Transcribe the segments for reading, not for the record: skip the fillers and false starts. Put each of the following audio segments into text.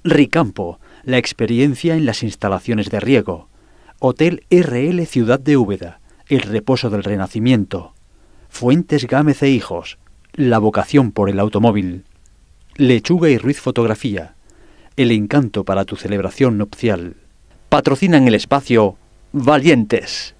Ricampo, la experiencia en las instalaciones de riego. Hotel RL Ciudad de Úbeda, el reposo del Renacimiento. Fuentes Gámez e Hijos, la vocación por el automóvil. Lechuga y Ruiz Fotografía, el encanto para tu celebración nupcial. Patrocinan el espacio Valientes.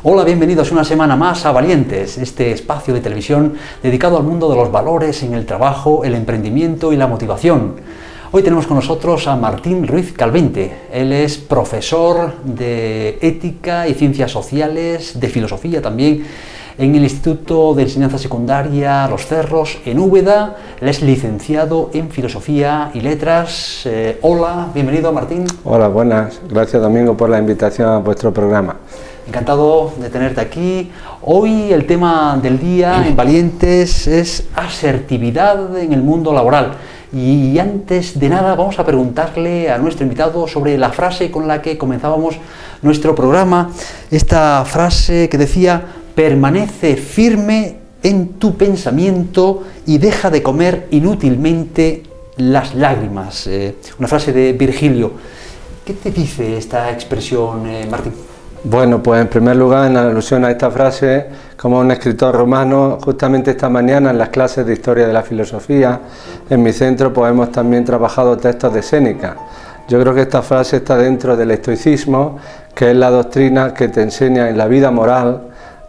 Hola, bienvenidos una semana más a Valientes, este espacio de televisión dedicado al mundo de los valores en el trabajo, el emprendimiento y la motivación. Hoy tenemos con nosotros a Martín Ruiz Calvente. Él es profesor de Ética y Ciencias Sociales, de Filosofía también, en el Instituto de Enseñanza Secundaria Los Cerros, en Úbeda. Él es licenciado en Filosofía y Letras. Hola, bienvenido Martín. Hola, buenas. Gracias Domingo por la invitación a vuestro programa. Encantado de tenerte aquí. Hoy el tema del día en Valientes es asertividad en el mundo laboral. Y antes de nada vamos a preguntarle a nuestro invitado sobre la frase con la que comenzábamos nuestro programa. Esta frase que decía: permanece firme en tu pensamiento y deja de comer inútilmente las lágrimas. Una frase de Virgilio. ¿Qué te dice esta expresión, Martín? Bueno, pues en primer lugar, en alusión a esta frase, como un escritor romano, justamente esta mañana en las clases de Historia de la Filosofía, en mi centro pues hemos también trabajado textos de Séneca. Yo creo que esta frase está dentro del estoicismo, que es la doctrina que te enseña en la vida moral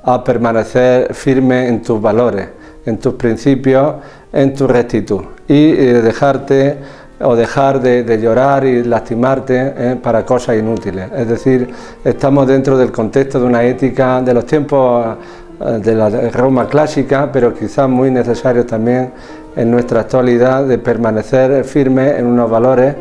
a permanecer firme en tus valores, en tus principios, en tu rectitud y dejar de llorar y lastimarte para cosas inútiles. Es decir, estamos dentro del contexto de una ética de los tiempos de la Roma clásica, pero quizás muy necesario también en nuestra actualidad, de permanecer firmes en unos valores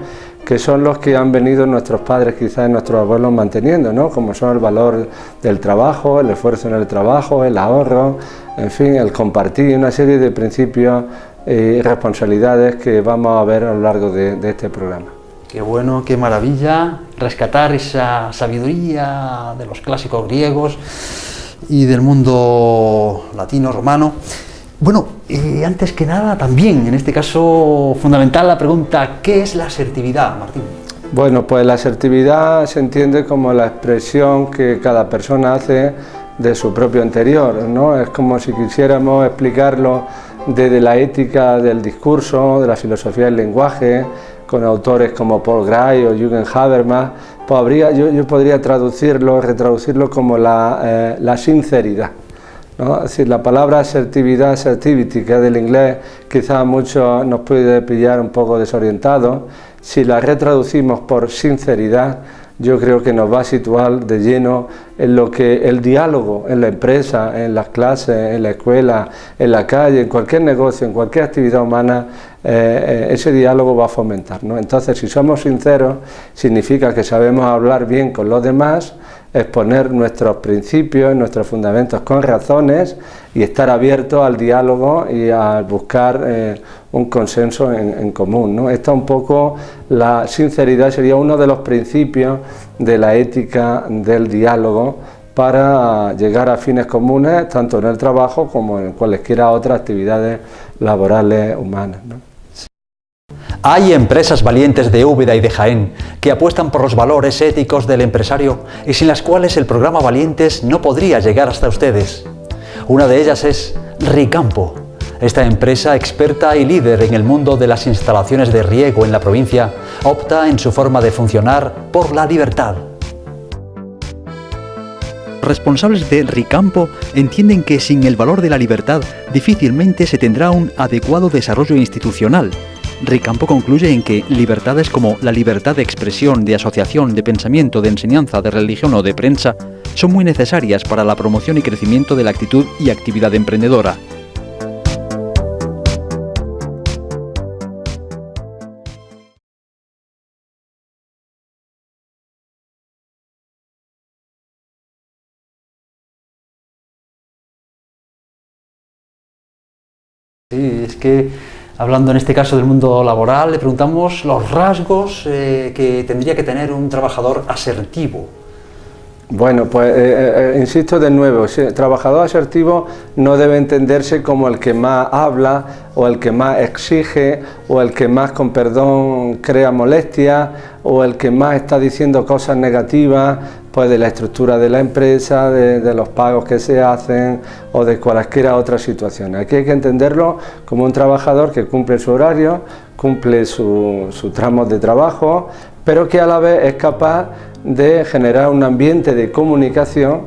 que son los que han venido nuestros padres, quizás nuestros abuelos manteniendo, ¿no? Como son el valor del trabajo, el esfuerzo en el trabajo, el ahorro, en fin, el compartir, una serie de principios y responsabilidades que vamos a ver a lo largo de este programa. Qué bueno, qué maravilla rescatar esa sabiduría de los clásicos griegos y del mundo latino, romano. Bueno, antes que nada también, en este caso fundamental la pregunta: ¿qué es la asertividad, Martín? Bueno, pues la asertividad se entiende como la expresión que cada persona hace de su propio interior, ¿no? Es como si quisiéramos explicarlo desde la ética del discurso, de la filosofía del lenguaje, con autores como Paul Gray o Jürgen Habermas. Pues yo podría retraducirlo como la sinceridad, ¿no? Es decir, la palabra asertividad, assertivity, que es del inglés, quizás a muchos nos puede pillar un poco desorientados. Si la retraducimos por sinceridad, yo creo que nos va a situar de lleno en lo que el diálogo en la empresa, en las clases, en la escuela, en la calle, en cualquier negocio, en cualquier actividad humana, ese diálogo va a fomentar, ¿no? Entonces, si somos sinceros, significa que sabemos hablar bien con los demás, exponer nuestros principios, nuestros fundamentos con razones y estar abiertos al diálogo y a buscar un consenso en común, ¿no? Esta un poco, la sinceridad sería uno de los principios de la ética del diálogo para llegar a fines comunes, tanto en el trabajo como en cualesquiera otras actividades laborales humanas, ¿no? Hay empresas valientes de Úbeda y de Jaén que apuestan por los valores éticos del empresario y sin las cuales el programa Valientes no podría llegar hasta ustedes. Una de ellas es Ricampo. Esta empresa, experta y líder en el mundo de las instalaciones de riego en la provincia, opta en su forma de funcionar por la libertad. responsables de Ricampo entienden que sin el valor de la libertad difícilmente se tendrá un adecuado desarrollo institucional. Ricampo concluye en que libertades como la libertad de expresión, de asociación, de pensamiento, de enseñanza, de religión o de prensa son muy necesarias para la promoción y crecimiento de la actitud y actividad emprendedora. Sí, es que hablando en este caso del mundo laboral, le preguntamos los rasgos que tendría que tener un trabajador asertivo. Bueno, pues insisto de nuevo, el trabajador asertivo no debe entenderse como el que más habla o el que más exige o el que más, con perdón, crea molestia o el que más está diciendo cosas negativas pues de la estructura de la empresa, de los pagos que se hacen o de cualesquiera otras situaciones. Aquí hay que entenderlo como un trabajador que cumple su horario, cumple sus tramos de trabajo, pero que a la vez es capaz de generar un ambiente de comunicación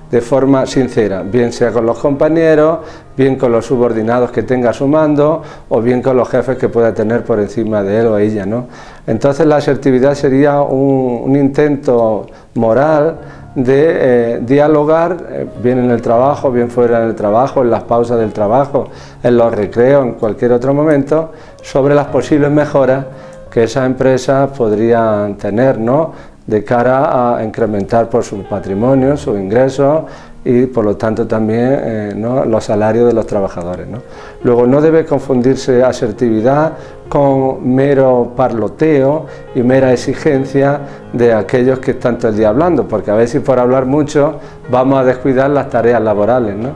de forma sincera, bien sea con los compañeros, bien con los subordinados que tenga a su mando o bien con los jefes que pueda tener por encima de él o ella, ¿no? Entonces la asertividad sería un intento moral de dialogar, bien en el trabajo, bien fuera del trabajo, en las pausas del trabajo, en los recreos, en cualquier otro momento, sobre las posibles mejoras que esas empresas podrían tener, ¿no?, de cara a incrementar por su patrimonio, sus ingresos y por lo tanto también ¿no?, los salarios de los trabajadores, ¿no? Luego no debe confundirse asertividad con mero parloteo y mera exigencia de aquellos que están todo el día hablando, porque a veces por hablar mucho vamos a descuidar las tareas laborales, ¿no?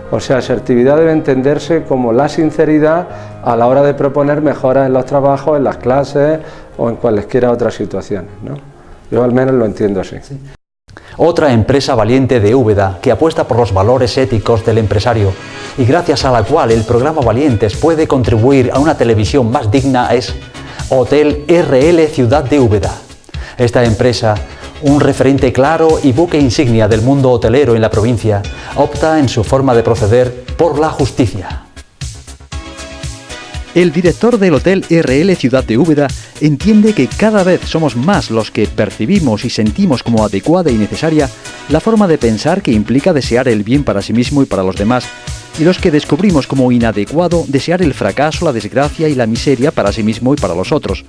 O sea, asertividad debe entenderse como la sinceridad a la hora de proponer mejoras en los trabajos, en las clases o en cualesquiera otras situaciones, ¿no? Yo al menos lo entiendo así. Sí. Otra empresa valiente de Úbeda que apuesta por los valores éticos del empresario y gracias a la cual el programa Valientes puede contribuir a una televisión más digna es Hotel RL Ciudad de Úbeda. Esta empresa, un referente claro y buque insignia del mundo hotelero en la provincia, opta en su forma de proceder por la justicia. El director del Hotel RL Ciudad de Úbeda entiende que cada vez somos más los que percibimos y sentimos como adecuada y necesaria la forma de pensar que implica desear el bien para sí mismo y para los demás, y los que descubrimos como inadecuado desear el fracaso, la desgracia y la miseria para sí mismo y para los otros.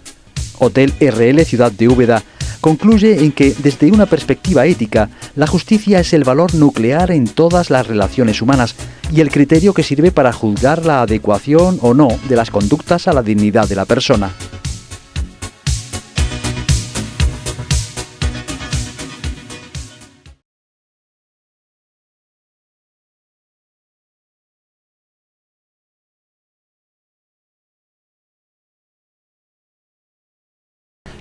Hotel RL Ciudad de Úbeda concluye en que, desde una perspectiva ética, la justicia es el valor nuclear en todas las relaciones humanas y el criterio que sirve para juzgar la adecuación o no de las conductas a la dignidad de la persona.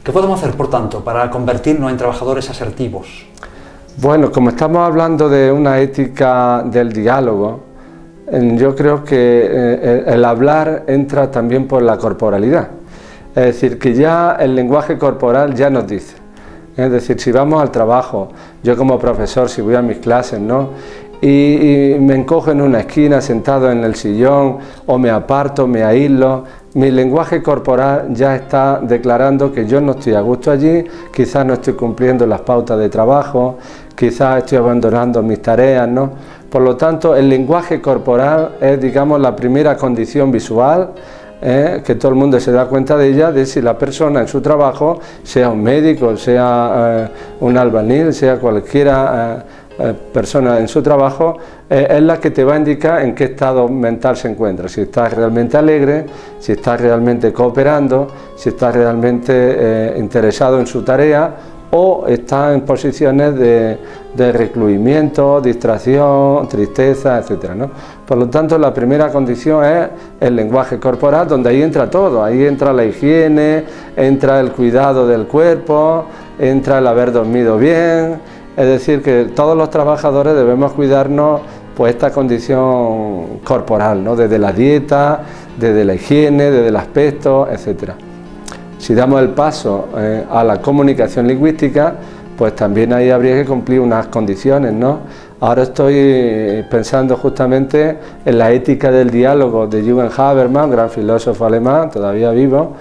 ¿Qué podemos hacer, por tanto, para convertirnos en trabajadores asertivos? Bueno, como estamos hablando de una ética del diálogo, yo creo que el hablar entra también por la corporalidad. Es decir, que ya el lenguaje corporal ya nos dice. Es decir, si vamos al trabajo, yo como profesor, si voy a mis clases, ¿no?, y me encojo en una esquina sentado en el sillón o me aparto, me aíslo, mi lenguaje corporal ya está declarando que yo no estoy a gusto allí, quizás no estoy cumpliendo las pautas de trabajo, quizás estoy abandonando mis tareas, ¿no? Por lo tanto, el lenguaje corporal es, digamos, la primera condición visual, que todo el mundo se da cuenta de ella, de si la persona en su trabajo, sea un médico, sea un albañil, sea cualquiera persona en su trabajo, es la que te va a indicar en qué estado mental se encuentra, si estás realmente alegre, si estás realmente cooperando, si estás realmente interesado en su tarea o está en posiciones de recluimiento, distracción, tristeza, etcétera, ¿no? Por lo tanto, la primera condición es el lenguaje corporal, donde ahí entra todo, ahí entra la higiene, entra el cuidado del cuerpo, entra el haber dormido bien. Es decir, que todos los trabajadores debemos cuidarnos pues esta condición corporal, ¿no?, desde la dieta, desde la higiene, desde el aspecto, etcétera. Si damos el paso a la comunicación lingüística, pues también ahí habría que cumplir unas condiciones, ¿no? Ahora estoy pensando justamente en la ética del diálogo de Jürgen Habermas, un gran filósofo alemán, todavía vivo,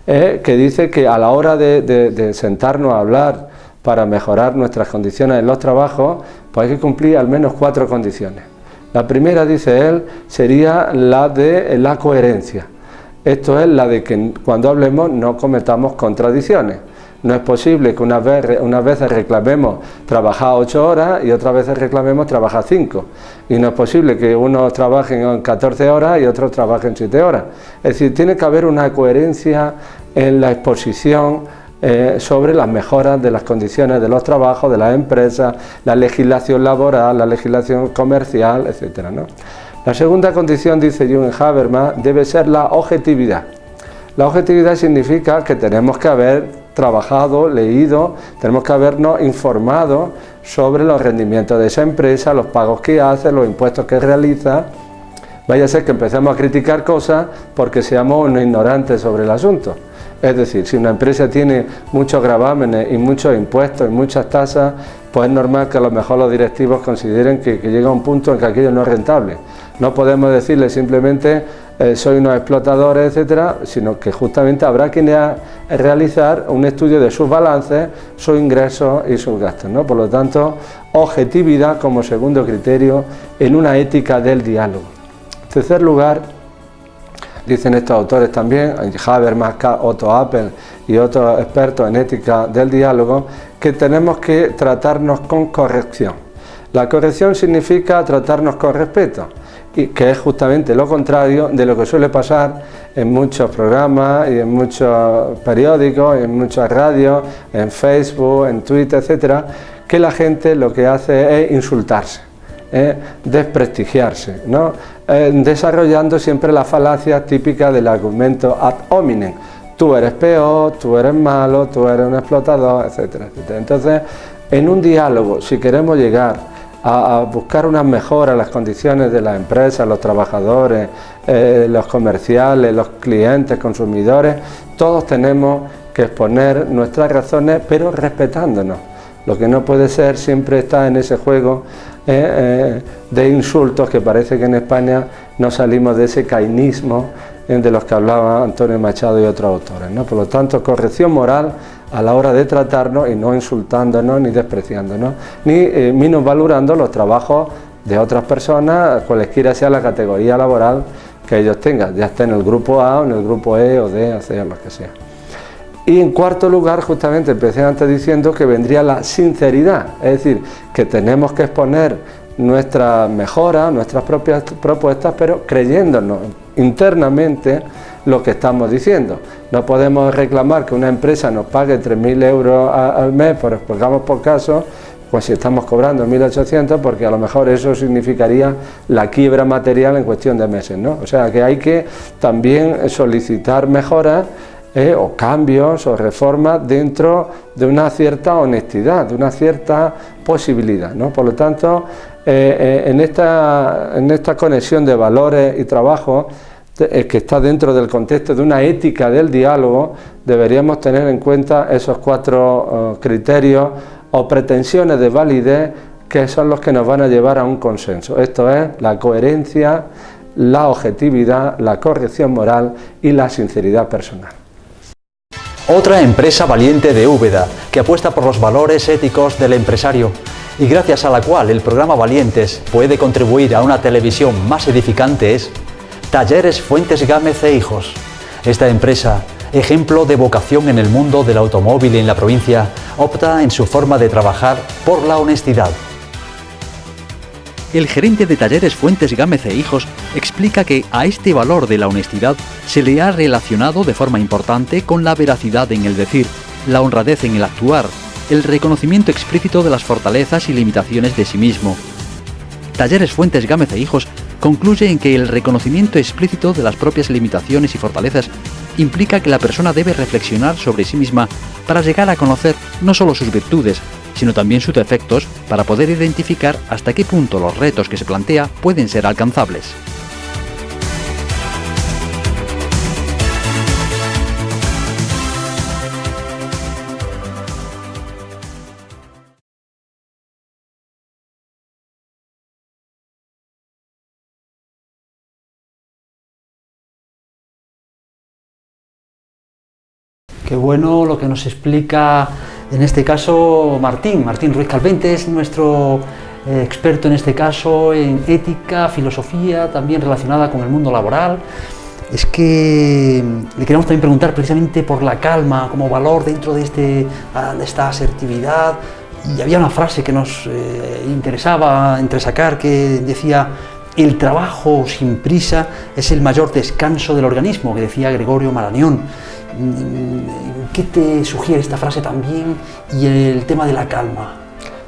que dice que a la hora de sentarnos a hablar para mejorar nuestras condiciones en los trabajos, pues hay que cumplir al menos 4 condiciones. La primera, dice él, sería la de la coherencia. Esto es la de que cuando hablemos no cometamos contradicciones. No es posible que unas veces reclamemos trabajar 8 horas y otras veces reclamemos trabajar 5. Y no es posible que unos trabajen 14 horas y otros trabajen 7 horas. Es decir, tiene que haber una coherencia en la exposición sobre las mejoras de las condiciones de los trabajos, de las empresas, la legislación laboral, la legislación comercial, etc., ¿no? La segunda condición, dice Jürgen Habermas, debe ser la objetividad. La objetividad significa que tenemos que haber trabajado, leído, tenemos que habernos informado sobre los rendimientos de esa empresa, los pagos que hace, los impuestos que realiza. Vaya a ser que empecemos a criticar cosas porque seamos unos ignorantes sobre el asunto. Es decir, si una empresa tiene muchos gravámenes y muchos impuestos y muchas tasas, pues es normal que a lo mejor los directivos consideren que llega un punto en que aquello no es rentable. No podemos decirle simplemente soy unos explotadores, etcétera, sino que justamente habrá que realizar un estudio de sus balances, sus ingresos y sus gastos, ¿no? Por lo tanto, objetividad como segundo criterio en una ética del diálogo. En tercer lugar, dicen estos autores también, Habermas, Otto Appel y otros expertos en ética del diálogo, que tenemos que tratarnos con corrección. La corrección significa tratarnos con respeto, y que es justamente lo contrario de lo que suele pasar en muchos programas y en muchos periódicos, en muchas radios, en Facebook, en Twitter, etcétera, que la gente lo que hace es insultarse, desprestigiarse, ¿no? Desarrollando siempre la falacia típica del argumento ad hominem. Tú eres peor, tú eres malo, tú eres un explotador, etcétera, etcétera. Entonces, en un diálogo, si queremos llegar a buscar unas mejoras en las condiciones de las empresas, los trabajadores, los comerciales, los clientes, consumidores, todos tenemos que exponer nuestras razones, pero respetándonos. Lo que no puede ser siempre está en ese juego de insultos, que parece que en España no salimos de ese cainismo de los que hablaba Antonio Machado y otros autores, ¿no? Por lo tanto, corrección moral a la hora de tratarnos y no insultándonos ni despreciándonos, ni minusvalorando los trabajos de otras personas, cualesquiera sea la categoría laboral que ellos tengan, ya esté en el grupo A o en el grupo E o D, o sea, lo que sea. Y en cuarto lugar, justamente empecé antes diciendo que vendría la sinceridad, es decir, que tenemos que exponer nuestras mejoras, nuestras propias propuestas, pero creyéndonos internamente lo que estamos diciendo. No podemos reclamar que una empresa nos pague 3.000 euros al mes, pongamos por caso, pues si estamos cobrando 1.800, porque a lo mejor eso significaría la quiebra material en cuestión de meses, ¿no? O sea que hay que también solicitar mejoras o cambios o reformas dentro de una cierta honestidad, de una cierta posibilidad, ¿no? Por lo tanto, en esta conexión de valores y trabajo, que está dentro del contexto de una ética del diálogo, deberíamos tener en cuenta esos 4 criterios o pretensiones de validez, que son los que nos van a llevar a un consenso. Esto es la coherencia, la objetividad, la corrección moral y la sinceridad personal. Otra empresa valiente de Úbeda, que apuesta por los valores éticos del empresario y gracias a la cual el programa Valientes puede contribuir a una televisión más edificante, es Talleres Fuentes Gámez e Hijos. Esta empresa, ejemplo de vocación en el mundo del automóvil en la provincia, opta en su forma de trabajar por la honestidad. El gerente de Talleres Fuentes Gámez e Hijos explica que a este valor de la honestidad se le ha relacionado de forma importante con la veracidad en el decir, la honradez en el actuar, el reconocimiento explícito de las fortalezas y limitaciones de sí mismo. Talleres Fuentes Gámez e Hijos concluye en que el reconocimiento explícito de las propias limitaciones y fortalezas implica que la persona debe reflexionar sobre sí misma para llegar a conocer no solo sus virtudes, sino también sus defectos, para poder identificar hasta qué punto los retos que se plantea pueden ser alcanzables. Qué bueno lo que nos explica en este caso Martín Ruiz Calvente, es nuestro experto en este caso en ética, filosofía, también relacionada con el mundo laboral. Es que le queremos también preguntar precisamente por la calma como valor dentro de esta asertividad. Y había una frase que nos interesaba entresacar que decía: el trabajo sin prisa es el mayor descanso del organismo, que decía Gregorio Marañón. ¿Qué te sugiere esta frase también y el tema de la calma?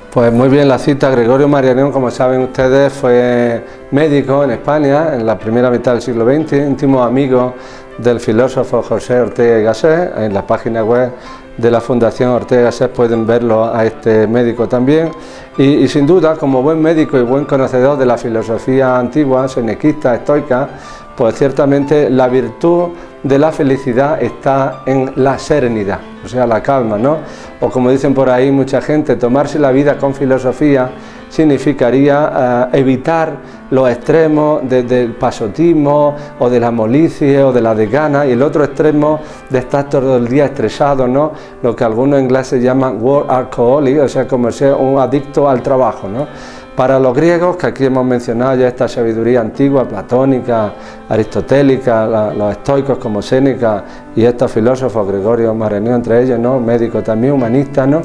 Pues muy bien la cita. Gregorio Marañón, como saben ustedes, fue médico en España en la primera mitad del siglo XX, íntimo amigo del filósofo José Ortega y Gasset. En la página web de la Fundación Ortega y Gasset pueden verlo a este médico también. Y sin duda, como buen médico y buen conocedor de la filosofía antigua, senequista, estoica, pues ciertamente la virtud de la felicidad está en la serenidad, o sea, la calma, ¿no? O como dicen por ahí mucha gente, tomarse la vida con filosofía significaría evitar los extremos del pasotismo o de la molicie o de la desgana, y el otro extremo de estar todo el día estresado, ¿no? Lo que algunos ingleses llaman workaholic, o sea, como ser un adicto al trabajo, ¿no? Para los griegos, que aquí hemos mencionado ya esta sabiduría antigua, platónica, aristotélica, los estoicos como Séneca y estos filósofos, Gregorio Marañón entre ellos, ¿no? Médico también, humanista, ¿no?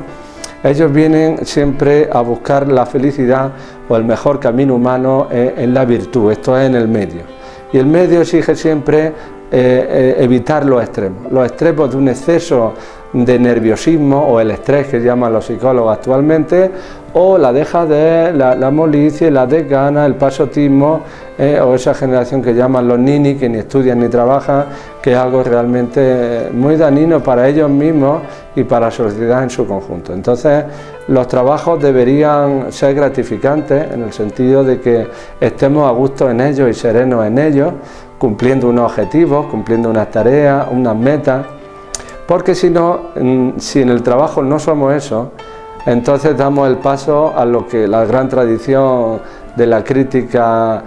Ellos vienen siempre a buscar la felicidad o el mejor camino humano en la virtud, esto es en el medio. Y el medio exige siempre evitar los extremos de un exceso de nerviosismo o el estrés que llaman los psicólogos actualmente, o la dejadez, la molicie, la desgana, el pasotismo, o esa generación que llaman los ninis, que ni estudian ni trabajan, que es algo realmente muy dañino para ellos mismos y para la sociedad en su conjunto. Entonces, los trabajos deberían ser gratificantes en el sentido de que estemos a gusto en ellos y serenos en ellos, cumpliendo unos objetivos, cumpliendo unas tareas, unas metas, porque si no, si en el trabajo no somos eso, entonces damos el paso a lo que la gran tradición de la crítica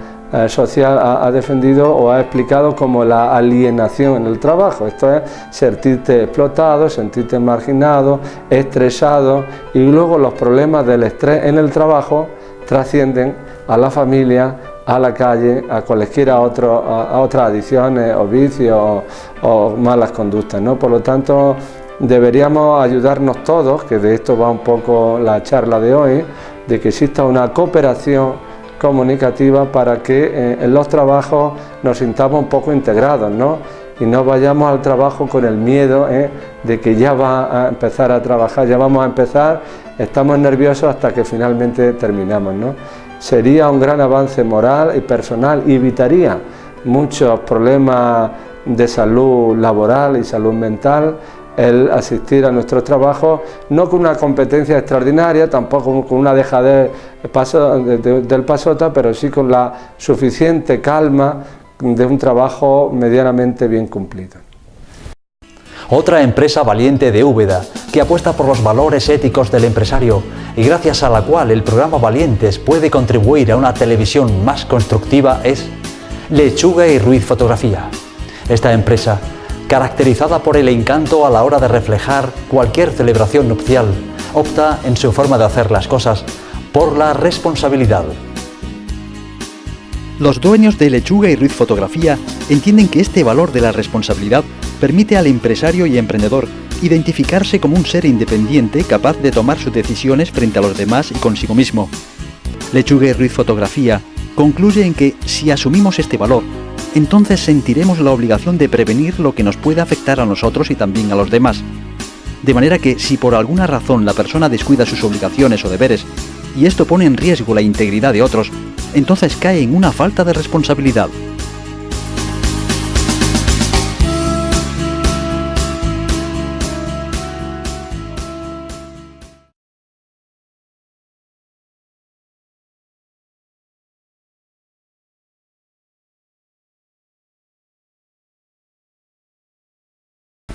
social ha defendido o ha explicado como la alienación en el trabajo. Esto es sentirte explotado, sentirte marginado, estresado, y luego los problemas del estrés en el trabajo trascienden a la familia, a la calle, a cualesquiera otras adicciones o vicios o malas conductas, ¿no? Por lo tanto, deberíamos ayudarnos todos, que de esto va un poco la charla de hoy, de que exista una cooperación comunicativa para que en los trabajos nos sintamos un poco integrados, ¿no? Y no vayamos al trabajo con el miedo de que ya va a empezar a trabajar, ya vamos a empezar, estamos nerviosos hasta que finalmente terminamos, ¿no? Sería un gran avance moral y personal y evitaría muchos problemas de salud laboral y salud mental el asistir a nuestros trabajos, no con una competencia extraordinaria, tampoco con una dejadez del pasota, pero sí con la suficiente calma de un trabajo medianamente bien cumplido. Otra empresa valiente de Úbeda, que apuesta por los valores éticos del empresario y gracias a la cual el programa Valientes puede contribuir a una televisión más constructiva, es Lechuga y Ruiz Fotografía. Esta empresa, caracterizada por el encanto a la hora de reflejar cualquier celebración nupcial, opta en su forma de hacer las cosas por la responsabilidad. Los dueños de Lechuga y Ruiz Fotografía entienden que este valor de la responsabilidad permite al empresario y emprendedor identificarse como un ser independiente capaz de tomar sus decisiones frente a los demás y consigo mismo. Lechuga y Ruiz Fotografía concluye en que si asumimos este valor, entonces sentiremos la obligación de prevenir lo que nos puede afectar a nosotros y también a los demás. De manera que si por alguna razón la persona descuida sus obligaciones o deberes, y esto pone en riesgo la integridad de otros, entonces cae en una falta de responsabilidad.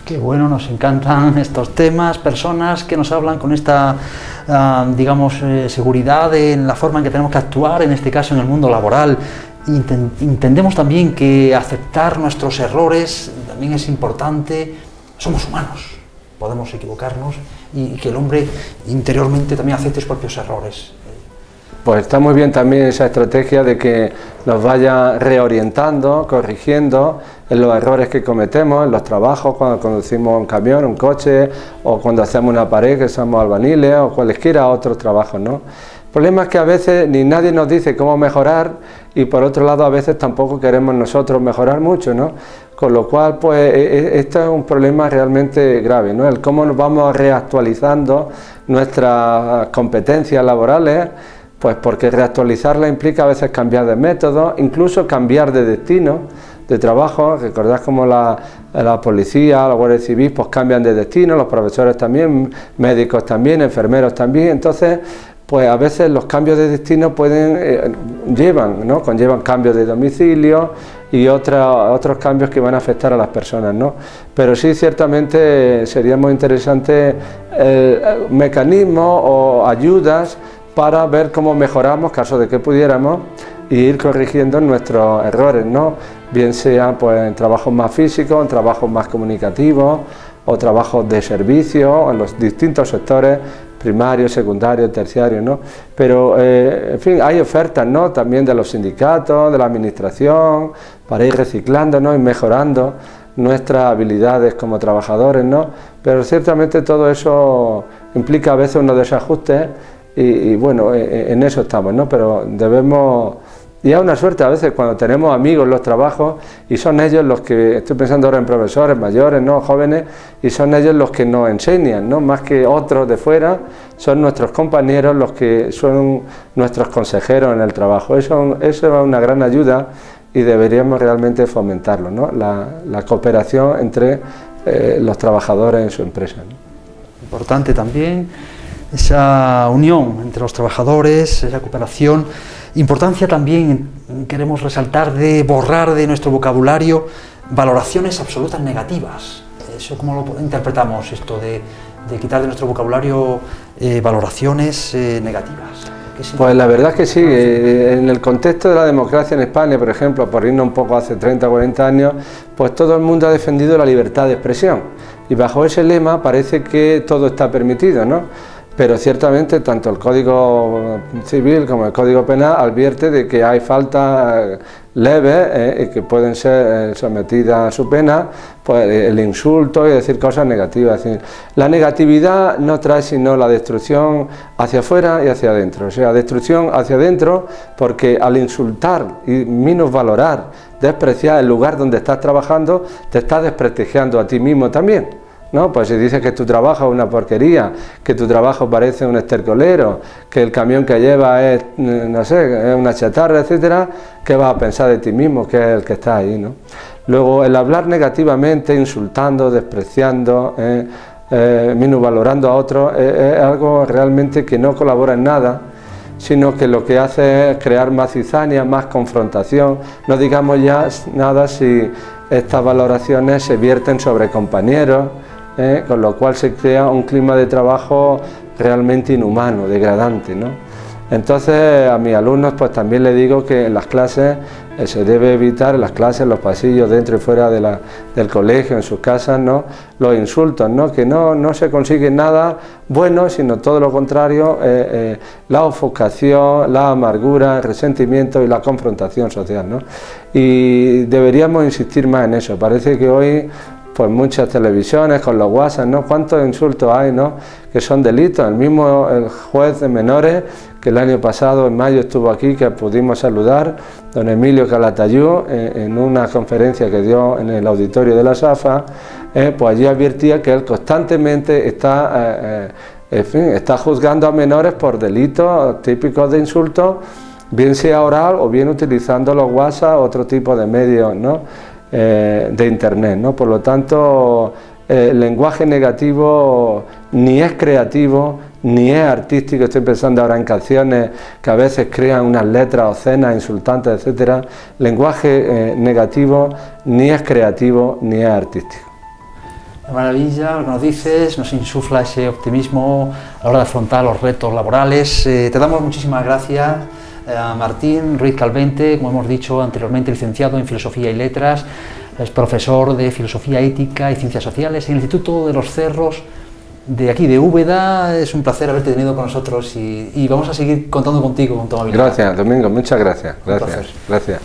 Qué bueno, nos encantan estos temas, personas que nos hablan con esta, seguridad en la forma en que tenemos que actuar, en este caso en el mundo laboral. Entendemos también que aceptar nuestros errores también es importante. Somos humanos, podemos equivocarnos y que el hombre interiormente también acepte sus propios errores. Pues está muy bien también esa estrategia de que nos vaya reorientando, corrigiendo en los errores que cometemos, en los trabajos, cuando conducimos un camión, un coche, o cuando hacemos una pared, que somos albañiles, o cualesquiera otros trabajos, ¿no? El problema es que a veces ni nadie nos dice cómo mejorar y por otro lado a veces tampoco queremos nosotros mejorar mucho, ¿no? Con lo cual, pues, esto es un problema realmente grave, ¿no? El cómo nos vamos reactualizando nuestras competencias laborales, pues porque reactualizarla implica a veces cambiar de método, incluso cambiar de destino de trabajo. Recordad como la policía, la Guardia Civil, pues cambian de destino, los profesores también, médicos también, enfermeros también. Entonces, pues a veces los cambios de destino conllevan cambios de domicilio y otros cambios que van a afectar a las personas, ¿no? Pero sí, ciertamente sería muy interesante mecanismos o ayudas para ver cómo mejoramos, caso de que pudiéramos, y ir corrigiendo nuestros errores, ¿no? Bien sea pues, en trabajos más físicos, en trabajos más comunicativos, o trabajos de servicio, en los distintos sectores, primarios, secundarios, terciarios, ¿no? Pero, en fin, hay ofertas, ¿no? También de los sindicatos, de la administración, para ir reciclándonos y mejorando nuestras habilidades como trabajadores, ¿no? Pero ciertamente todo eso implica a veces unos desajustes y bueno, en eso estamos, ¿no? Pero debemos, y es una suerte a veces cuando tenemos amigos en los trabajos y son ellos los que, estoy pensando ahora en profesores mayores, ¿no? Jóvenes, y son ellos los que nos enseñan, ¿no? Más que otros de fuera, son nuestros compañeros los que son nuestros consejeros en el trabajo. Eso es una gran ayuda y deberíamos realmente fomentarlo, ¿no? La cooperación entre los trabajadores en su empresa, ¿no? Importante también esa unión entre los trabajadores, esa cooperación. Importancia también, queremos resaltar, de borrar de nuestro vocabulario valoraciones absolutas negativas. ¿Eso cómo lo interpretamos, esto de quitar de nuestro vocabulario valoraciones negativas? Pues la verdad es que sí, en el contexto de la democracia en España, por ejemplo, por irnos un poco hace 30 o 40 años, pues todo el mundo ha defendido la libertad de expresión y bajo ese lema parece que todo está permitido, ¿no? Pero ciertamente tanto el Código Civil como el Código Penal advierte de que hay faltas leves que pueden ser sometidas a su pena, pues el insulto y decir cosas negativas. Es decir, la negatividad no trae sino la destrucción hacia afuera y hacia adentro, o sea, destrucción hacia adentro porque al insultar y minusvalorar, despreciar el lugar donde estás trabajando, te estás desprestigiando a ti mismo también, ¿no? Pues si dices que tu trabajo es una porquería, que tu trabajo parece un estercolero, que el camión que lleva es, no sé, es una chatarra, etcétera, ¿qué vas a pensar de ti mismo, que es el que está ahí, ¿no? Luego, el hablar negativamente, insultando, despreciando, minusvalorando a otros, es algo realmente que no colabora en nada, sino que lo que hace es crear más cizaña, más confrontación. No digamos ya nada si estas valoraciones se vierten sobre compañeros, con lo cual se crea un clima de trabajo realmente inhumano, degradante, ¿no? Entonces a mis alumnos pues también les digo que en las clases se debe evitar, en las clases, en los pasillos, dentro y fuera del colegio, en sus casas, ¿no? Los insultos, ¿no? Que no se consigue nada bueno, sino todo lo contrario, la ofuscación, la amargura, el resentimiento y la confrontación social, ¿no? Y deberíamos insistir más en eso. Parece que hoy pues muchas televisiones con los WhatsApp, ¿no? ¿Cuántos insultos hay, no? Que son delitos. El juez de menores, que el año pasado, en mayo, estuvo aquí, que pudimos saludar, don Emilio Calatayud, en una conferencia que dio en el auditorio de la SAFA, pues allí advertía que él constantemente está juzgando a menores por delitos típicos de insultos, bien sea oral o bien utilizando los WhatsApp, otro tipo de medios, ¿no? De internet, ¿no? Por lo tanto, el lenguaje negativo ni es creativo ni es artístico. Estoy pensando ahora en canciones que a veces crean unas letras obscenas, insultantes, etcétera. Lenguaje negativo ni es creativo ni es artístico. De maravilla, lo que nos dices, nos insufla ese optimismo a la hora de afrontar los retos laborales. Te damos muchísimas gracias a Martín Ruiz Calvente, como hemos dicho anteriormente, licenciado en Filosofía y Letras. Es profesor de Filosofía Ética y Ciencias Sociales en el Instituto de los Cerros de aquí, de Úbeda. Es un placer haberte tenido con nosotros y vamos a seguir contando contigo con tu amabilidad. Gracias, Domingo, muchas gracias. Un placer. Gracias.